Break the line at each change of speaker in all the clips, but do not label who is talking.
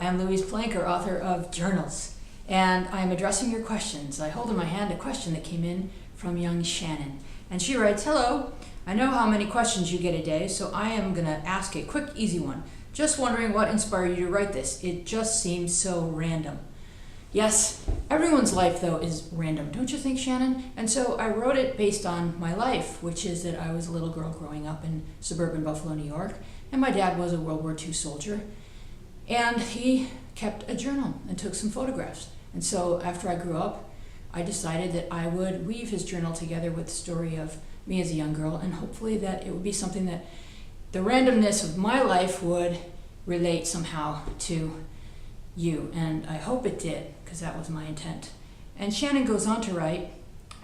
I'm Louise Palanker, author of Journals, and I'm addressing your questions. I hold in my hand a question that came in from young Shannon, and she writes, "Hello, I know how many questions you get a day, so I am going to ask a quick, easy one. Just wondering what inspired you to write this. It just seems so random." Yes, everyone's life, though, is random, don't you think, Shannon? And so I wrote it based on my life, which is that I was a little girl growing up in suburban Buffalo, New York, and my dad was a World War II soldier, and he kept a journal and took some photographs. And so after I grew up, I decided that I would weave his journal together with the story of me as a young girl, and hopefully that it would be something that the randomness of my life would relate somehow to you, and I hope it did, because that was my intent. And Shannon goes on to write,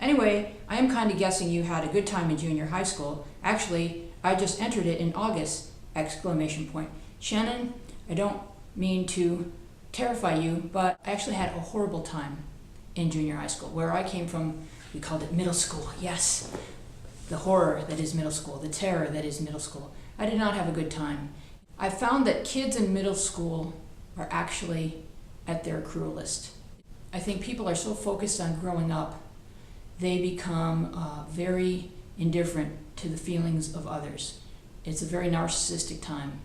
"Anyway, I am kind of guessing you had a good time in junior high school. Actually, I just entered it in August, exclamation point. Shannon, I don't mean to terrify you, but I actually had a horrible time in junior high school. Where I came from, we called it middle school. Yes, the horror that is middle school, the terror that is middle school. I did not have a good time. I found that kids in middle school are actually at their cruelest. I think people are so focused on growing up, they become very indifferent to the feelings of others. It's a very narcissistic time.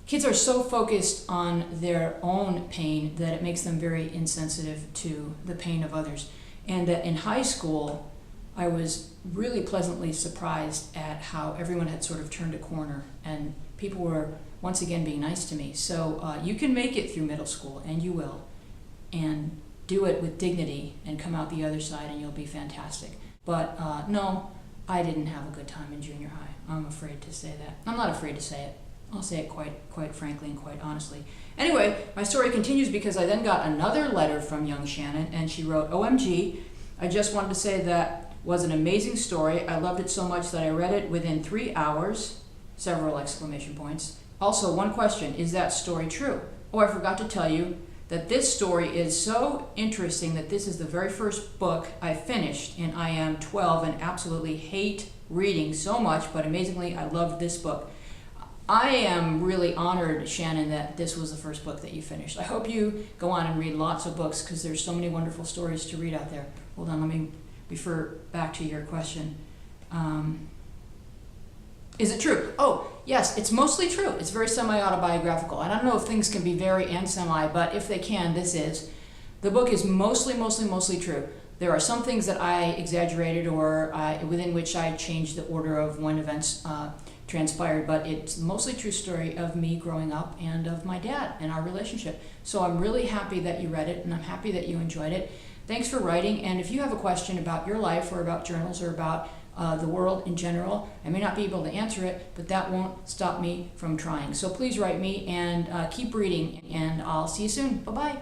Kids are so focused on their own pain that it makes them very insensitive to the pain of others. And that in high school, I was really pleasantly surprised at how everyone had sort of turned a corner and people were once again being nice to me. So you can make it through middle school, and you will, and do it with dignity and come out the other side and you'll be fantastic. But no, I didn't have a good time in junior high. I'm afraid to say that. I'm not afraid to say it. I'll say it quite frankly and quite honestly. Anyway, my story continues because I then got another letter from young Shannon, and she wrote, "OMG, I just wanted to say that was an amazing story. I loved it so much that I read it within 3 hours, several exclamation points. Also, one question, is that story true? Oh, I forgot to tell you that this story is so interesting that this is the very first book I finished, and I am 12 and absolutely hate reading so much, but amazingly, I loved this book." I am really honored, Shannon, that this was the first book that you finished. I hope you go on and read lots of books because there's so many wonderful stories to read out there. Hold on, let me refer back to your question. Is it true? Oh, yes, it's mostly true. It's very semi-autobiographical. I don't know if things can be very and semi, but if they can, this is. The book is mostly true. There are some things that I exaggerated or within which I changed the order of when events transpired, but it's mostly true story of me growing up and of my dad and our relationship. So I'm really happy that you read it, and I'm happy that you enjoyed it. Thanks for writing, and if you have a question about your life or about journals or about the world in general, I may not be able to answer it, but that won't stop me from trying. So please write me and keep reading, and I'll see you soon. Bye-bye.